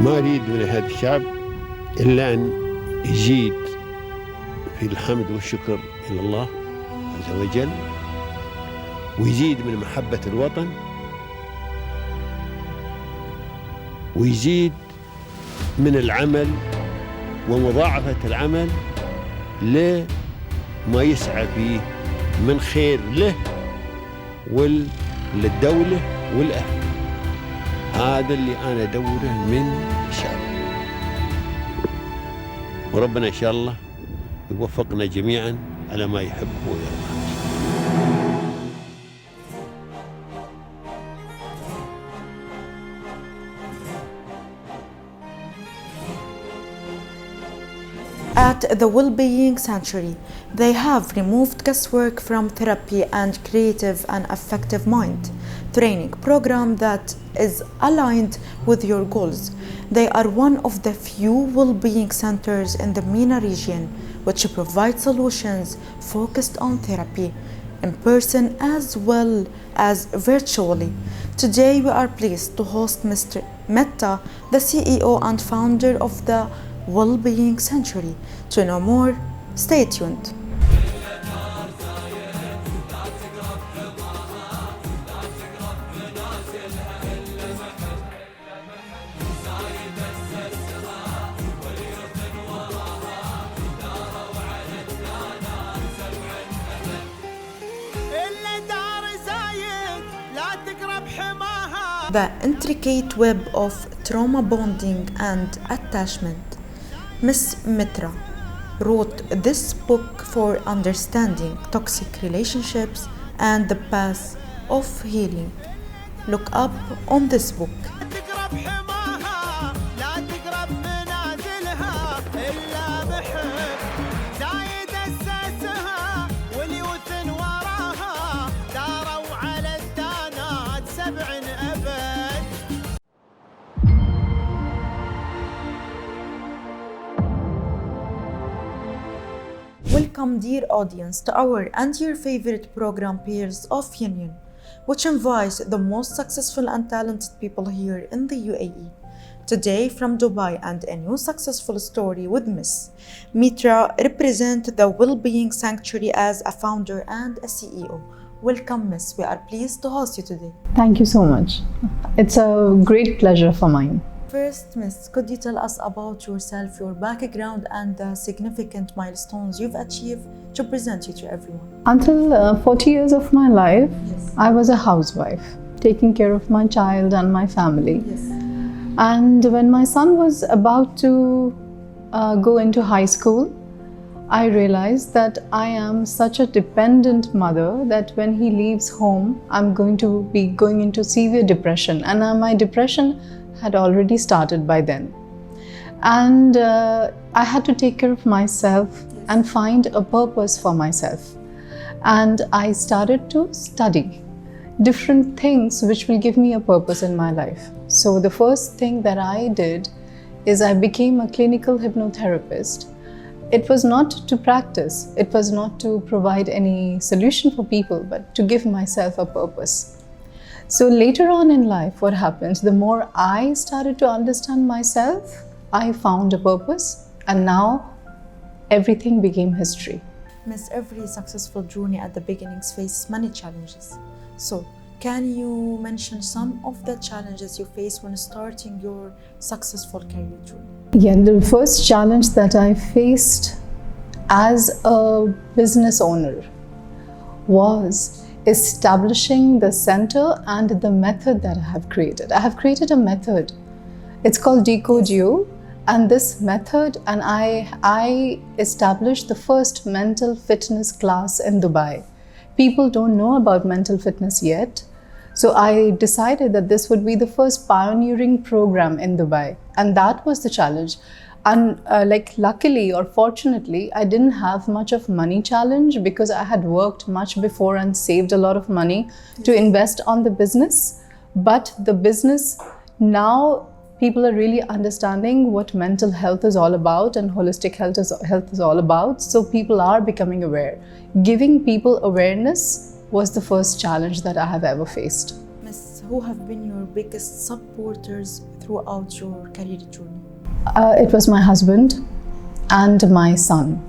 ما أريد من هذا الشعب إلا أن يزيد في الحمد والشكر إلى الله عز وجل، ويزيد من محبة الوطن، ويزيد من العمل ومضاعفة العمل لما يسعى فيه من خير له وللدولة والأهل. هذا اللي أنا أدوره من الشعب، وربنا إن شاء الله يوفقنا جميعا على ما يحب ويرضى. At the Wellbeing Sanctuary, they have removed guesswork from therapy and creative and effective mind training program that is aligned with your goals. They are one of the few well-being centers in the MENA region which provide solutions focused on therapy in person as well as virtually. Today we are pleased to host Mr. Mitra, the CEO and founder of the Wellbeing Sanctuary. To know more, stay tuned. The intricate web of trauma bonding and attachment. Ms. Mitra wrote this book for understanding toxic relationships and the path of healing. Look up on this book. Welcome, dear audience, to our and your favorite program, Peers of Union, which invites the most successful and talented people here in the UAE. Today, from Dubai, and a new successful story with Ms. Mitra represent the Wellbeing Sanctuary as a founder and a CEO. Welcome, Ms. We are pleased to host you today. Thank you so much. It's a great pleasure for mine. First, Ms., could you tell us about yourself, your background, and the significant milestones you've achieved to present you to everyone? Until 40 years of my life, Yes. I was a housewife, taking care of my child and my family. Yes. And when my son was about to go into high school, I realized that I am such a dependent mother that when he leaves home, I'm going to be going into severe depression. And my depression had already started by then. And I had to take care of myself and find a purpose for myself. And I started to study different things which will give me a purpose in my life. So the first thing that I did is I became a clinical hypnotherapist. It was not to practice, it was not to provide any solution for people, but to give myself a purpose. So later on in life, what happens, the more I started to understand myself, I found a purpose, and now everything became history. Miss, every successful journey at the beginnings faces many challenges. So, can you mention some of the challenges you faced when starting your successful career journey? Yeah, the first challenge that I faced as a business owner was establishing the center and the method that I have created. I have created a method. It's called Decode You, and this method, and I established the first mental fitness class in Dubai. People don't know about mental fitness yet, so I decided that this would be the first pioneering program in Dubai, and that was the challenge. And luckily or fortunately, I didn't have much of money challenge because I had worked much before and saved a lot of money to invest on the business. But the business, now people are really understanding what mental health is all about and holistic health is all about. So people are becoming aware. Giving people awareness was the first challenge that I have ever faced. Miss, who have been your biggest supporters throughout your career journey? It was my husband and my son.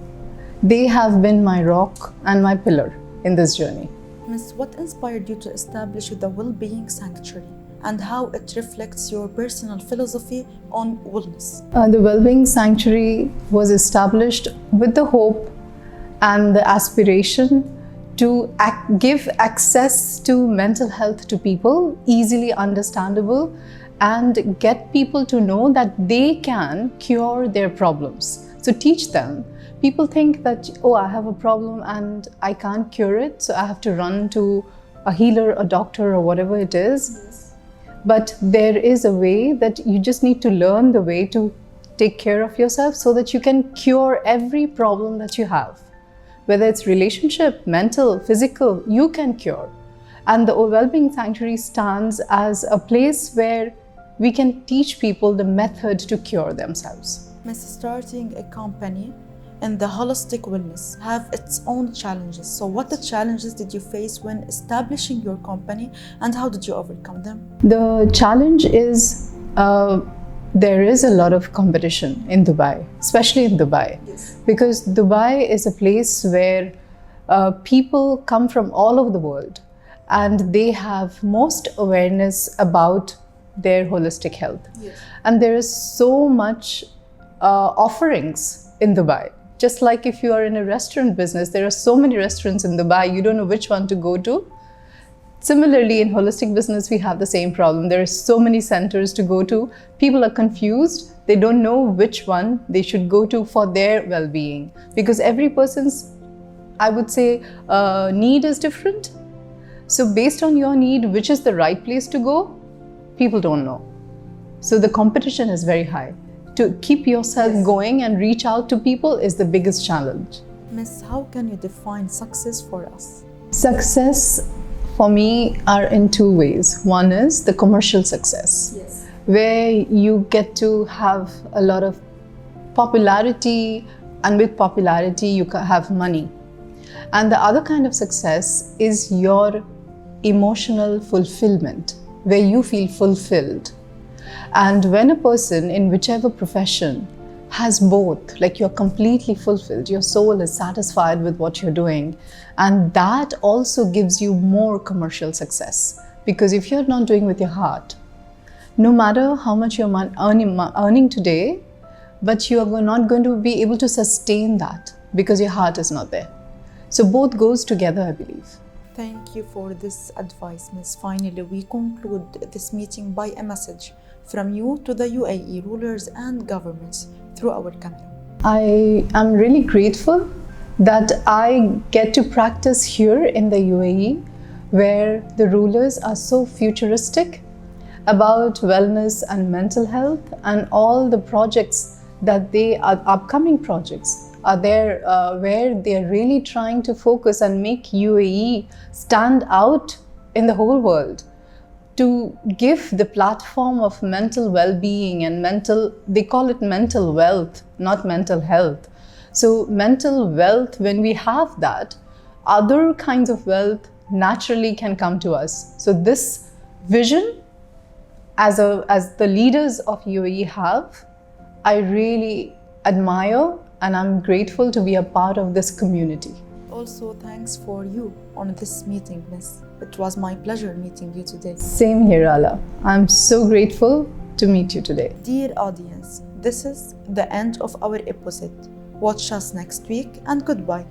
They have been my rock and my pillar in this journey. Miss, what inspired you to establish the Wellbeing Sanctuary and how it reflects your personal philosophy on wellness? The Wellbeing Sanctuary was established with the hope and the aspiration to give access to mental health to people, easily understandable, and get people to know that they can cure their problems. So teach them. People think that, oh, I have a problem and I can't cure it, so I have to run to a healer, a doctor, or whatever it is. Yes. But there is a way that you just need to learn the way to take care of yourself so that you can cure every problem that you have. Whether it's relationship, mental, physical, you can cure. And the Wellbeing Sanctuary stands as a place where we can teach people the method to cure themselves. Miss, starting a company in the holistic wellness have its own challenges. So what the challenges did you face when establishing your company and how did you overcome them? The challenge is there is a lot of competition in Dubai, especially in Dubai. Yes. Because Dubai is a place where people come from all over the world and they have most awareness about their holistic health. Yes. And there is so much offerings in Dubai. Just like if you are in a restaurant business, there are so many restaurants in Dubai, you don't know which one to go to. Similarly, in holistic business, we have the same problem. There are so many centers to go to. People are confused. They don't know which one they should go to for their well-being. Because every person's, I would say, need is different. So based on your need, which is the right place to go, people don't know. So the competition is very high. To keep yourself going and reach out to people is the biggest challenge. Miss, how can you define success for us? Success for me are in two ways. One is the commercial success, yes, where you get to have a lot of popularity, and with popularity you have money. And the other kind of success is your emotional fulfillment, where you feel fulfilled. And when a person in whichever profession has both, like you're completely fulfilled, your soul is satisfied with what you're doing, and that also gives you more commercial success. Because if you're not doing with your heart, no matter how much you're earning today, but you are not going to be able to sustain that because your heart is not there. So both goes together, I believe. Thank you for this advice, Miss. Finally, we conclude this meeting by a message from you to the UAE rulers and governments through our camera. I am really grateful that I get to practice here in the UAE, where the rulers are so futuristic about wellness and mental health, and all the projects that they are upcoming projects are there where they are really trying to focus and make UAE stand out in the whole world, to give the platform of mental well-being and they call it mental wealth, not mental health. So mental wealth, when we have that, other kinds of wealth naturally can come to us. So this vision, as the leaders of UAE have, I really admire, and I'm grateful to be a part of this community. Also, thanks for you on this meeting, Miss. It was my pleasure meeting you today. Same here, Ala. I'm so grateful to meet you today. Dear audience, this is the end of our episode. Watch us next week and goodbye.